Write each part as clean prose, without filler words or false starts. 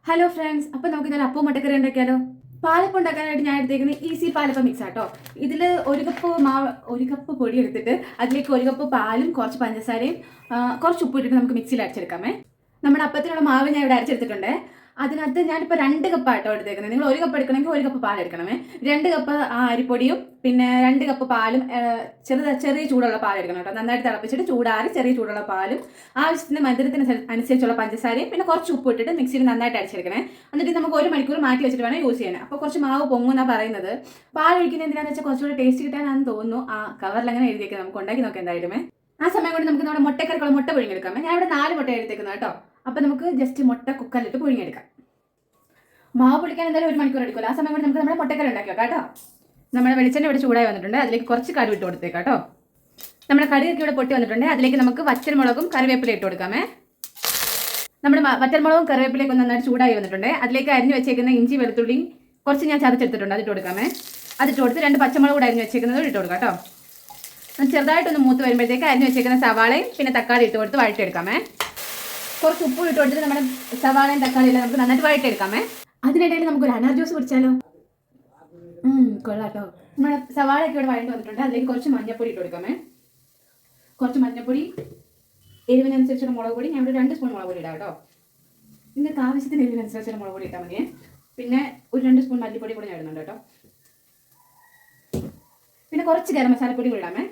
Hello friends, അപ്പോൾ നമുക്ക് ഇന്നലെ അപ്പം മുട്ടക്കറി ഉണ്ടാക്കിയാലോ? പാലപ്പം ഉണ്ടാക്കാനായിട്ട് ഞാൻ എടുത്തേക്കുന്നത് ഈസി പാലപ്പം മിക്സ് ആട്ടോ. ഇതിൽ ഒരു കപ്പ് പൊടി എടുത്തിട്ട് അതിലേക്ക് ഒരു കപ്പ് പാലും കുറച്ച് പഞ്ചസാരയും കുറച്ച് ഉപ്പ് ഇട്ടിട്ട് നമുക്ക് മിക്സിയിൽ അരച്ചെടുക്കാമേ. നമ്മുടെ അപ്പത്തിനുള്ള മാവ് ഞാൻ ഇവിടെ അരച്ചെടുത്തിട്ടുണ്ട്. അതിനകത്ത് ഞാനിപ്പോൾ 2 കപ്പായിട്ടോ എടുത്തേക്കുന്നത്. നിങ്ങൾ 1 കപ്പ് എടുക്കണമെങ്കിൽ 1 കപ്പ് പാൽ എടുക്കണമേ. 2 കപ്പ് അരിപ്പൊടിയും പിന്നെ 2 കപ്പ് പാലും ചെറിയ ചൂടുള്ള പാൽ എടുക്കണം കേട്ടോ. നന്നായിട്ട് തിളപ്പിച്ചിട്ട് ചൂടാറി ചെറിയ ചൂടുള്ള പാലും ആവശ്യത്തിന് മധുരത്തിന് അനുസരിച്ചുള്ള പഞ്ചസാരയും പിന്നെ കുറച്ച് ഉപ്പ് ഇട്ടിട്ട് മിക്സിയിൽ നന്നായിട്ട് അടിച്ചെടുക്കണേ. എന്നിട്ട് നമുക്ക് 1 മണിക്കൂർ മാറ്റി വെച്ചിട്ട് വേണം യൂസ് ചെയ്യാൻ. അപ്പോൾ കുറച്ച് മാവ് പൊങ്ങുന്നാണ് പറയുന്നത്. പാൽ ഒഴിക്കുന്നത് എന്തിനാണെന്ന് വെച്ചാൽ കുറച്ചുകൂടി ടേസ്റ്റ് കിട്ടാനാണെന്ന് തോന്നുന്നു. ആ കവറിൽ അങ്ങനെ എഴുതിയേക്കുന്നത്, നമുക്ക് ഉണ്ടാക്കി നോക്കാം എന്തായാലുമേ. ആ സമയം കൊണ്ട് നമുക്ക് നമ്മുടെ മുട്ടക്കറിക്കുള്ള മുട്ട പുഴുങ്ങിയെടുക്കാമേ. ഞാൻ ഇവിടെ 4 മുട്ട എടുത്തേക്കുന്നത് കേട്ടോ. അപ്പോൾ നമുക്ക് ജസ്റ്റ് മുട്ട കുക്കറിലിട്ട് പുഴുങ്ങിയെടുക്കാം. മാവ് പൊളിക്കാൻ എന്തായാലും 1 മണിക്കൂർ എടുക്കുമല്ലോ. ആ സമയം കൊണ്ട് നമുക്ക് നമ്മുടെ മുട്ടക്കറി ഉണ്ടാക്കി വെക്കാം കേട്ടോ. നമ്മുടെ വെളിച്ചെണ്ണ ഇവിടെ ചൂടായി വന്നിട്ടുണ്ട്. അതിലേക്ക് കുറച്ച് കടുക് ഇട്ട് കൊടുത്തേക്കാം കേട്ടോ. നമ്മുടെ കടുകൊക്കെ ഇവിടെ പൊട്ടി വന്നിട്ടുണ്ട്. അതിലേക്ക് നമുക്ക് വറ്റൽമുളകും കറിവേപ്പില ഇട്ട് കൊടുക്കാമേ. നമ്മുടെ വറ്റൽമുളകും കറിവേപ്പിലേക്ക് ഒന്ന് നന്നായിട്ട് ചൂടായി വന്നിട്ടുണ്ട്. അതിലേക്ക് അരിഞ്ഞ് വെച്ചേക്കുന്ന ഇഞ്ചി വെളുത്തുള്ളി കുറച്ച് ഞാൻ ചതച്ചെടുത്തിട്ടുണ്ട്, അതിട്ട് കൊടുക്കാമേ. അതിട്ട് കൊടുത്ത് 2 പച്ചമുളക് കൂടെ അരിഞ്ഞ് വെച്ചേക്കുന്നത് ഇട്ട് കൊടുക്കാം കേട്ടോ. ചെറുതായിട്ടൊന്ന് മൂത്ത് വരുമ്പോഴത്തേക്ക് അരിഞ്ഞ് വെച്ചേക്കുന്ന സവാളയും പിന്നെ തക്കാളി ഇട്ട് കൊടുത്ത് വഴറ്റിയെടുക്കാമേ. കുറച്ച് ഉപ്പ് ഇട്ട് കൊടുത്തിട്ട് നമ്മുടെ സവാളയും തക്കാളിയെല്ലാം നമുക്ക് നന്നായിട്ട് വഴറ്റിയെടുക്കാമേ. അതിനിടയിൽ നമുക്കൊരു അനാർ ജ്യൂസ് കുടിച്ചാലോ? കൊള്ളാട്ടോ. നമ്മുടെ സവാളയൊക്കെ ഇവിടെ വഴണ്ടി വന്നിട്ടുണ്ട്. അതിലേക്ക് കുറച്ച് മഞ്ഞപ്പൊടി ഇട്ട് കൊടുക്കാമേ. കുറച്ച് മഞ്ഞപ്പൊടി, എരിവിനനുസരിച്ചുള്ള മുളക് പൊടി. ഞാൻ ഇവിടെ 2 സ്പൂൺ മുളക് പൊടി ഇടാം കേട്ടോ. നിങ്ങൾക്ക് ആവശ്യത്തിന് എരിവിനനുസരിച്ചുള്ള മുളക് പൊടി ഇട്ടാൽ മതിയേ. പിന്നെ ഒരു 2 സ്പൂൺ മല്ലിപ്പൊടി കൂടി ഞാൻ ഇടുന്നുണ്ട് കേട്ടോ. പിന്നെ കുറച്ച് ഗരം മസാലപ്പൊടി കൂടി ഇടാമേ.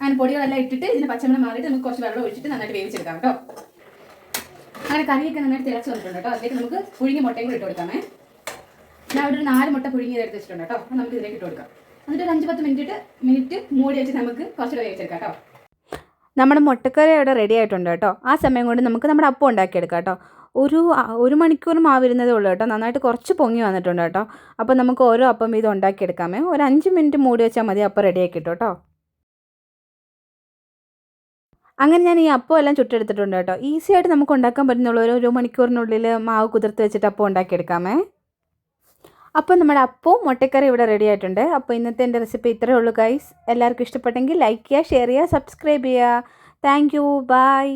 അങ്ങനെ പൊടികളെല്ലാം ഇട്ടിട്ട് ഇതിന് പച്ചമണം മാറിയിട്ട് നമുക്ക് കുറച്ച് വെള്ളം ഒഴിച്ചിട്ട് നന്നായിട്ട് വേവിച്ചെടുക്കാം കേട്ടോ. അങ്ങനെ കറിയൊക്കെ നന്നായിട്ട് തിളച്ച് വന്നിട്ടുണ്ട് കേട്ടോ. അതിലേക്ക് നമുക്ക് പുഴുങ്ങി മുട്ടയും കൂടി ഇട്ട് കൊടുക്കാമേ. ഞാൻ അവിടെ ഒരു 4 മുട്ട പുഴുങ്ങി എടുത്ത് വെച്ചിട്ടുണ്ട് കേട്ടോ. അപ്പോൾ നമുക്ക് ഇതിലേക്ക് ഇട്ട് കൊടുക്കാം. എന്നിട്ട് ഒരു 5-10 മിനിറ്റ് മൂടി വെച്ച് നമുക്ക് കുറച്ചുകൂടെ വേവിച്ചെടുക്കാം കേട്ടോ. നമ്മുടെ മുട്ടക്കറി അവിടെ റെഡി ആയിട്ടുണ്ട് കേട്ടോ. ആ സമയം കൊണ്ട് നമുക്ക് നമ്മുടെ അപ്പം ഉണ്ടാക്കിയെടുക്കാം കേട്ടോ. ഒരു മണിക്കൂർ മാവിരുന്നതേ ഉള്ളൂ കേട്ടോ. നന്നായിട്ട് കുറച്ച് പൊങ്ങി വന്നിട്ടുണ്ട് കേട്ടോ. അപ്പോൾ നമുക്ക് ഓരോ അപ്പം വീതം ഉണ്ടാക്കിയെടുക്കാമേ. ഒരു 5 മിനിറ്റ് മൂടി വെച്ചാൽ മതി, അപ്പം റെഡിയാക്കി കിട്ടും കേട്ടോ. അങ്ങനെ ഞാൻ ഈ അപ്പം എല്ലാം ചുട്ടെടുത്തിട്ടുണ്ട് കേട്ടോ. ഈസി ആയിട്ട് നമുക്ക് ഉണ്ടാക്കാൻ പറ്റുന്നുള്ളൂ. ഒരു മണിക്കൂറിനുള്ളിൽ മാവ് കുതിർത്ത് വെച്ചിട്ട് അപ്പം ഉണ്ടാക്കിയെടുക്കാമേ. അപ്പോൾ നമ്മുടെ അപ്പവും മുട്ടക്കറി ഇവിടെ റെഡി ആയിട്ടുണ്ട്. അപ്പോൾ ഇന്നത്തെ എൻ്റെ റെസിപ്പി ഇത്രയേ ഉള്ളൂ ഗൈസ്. എല്ലാവർക്കും ഇഷ്ടപ്പെട്ടെങ്കിൽ ലൈക്ക് ചെയ്യുക, ഷെയർ ചെയ്യുക, സബ്സ്ക്രൈബ് ചെയ്യുക. Thank you, by.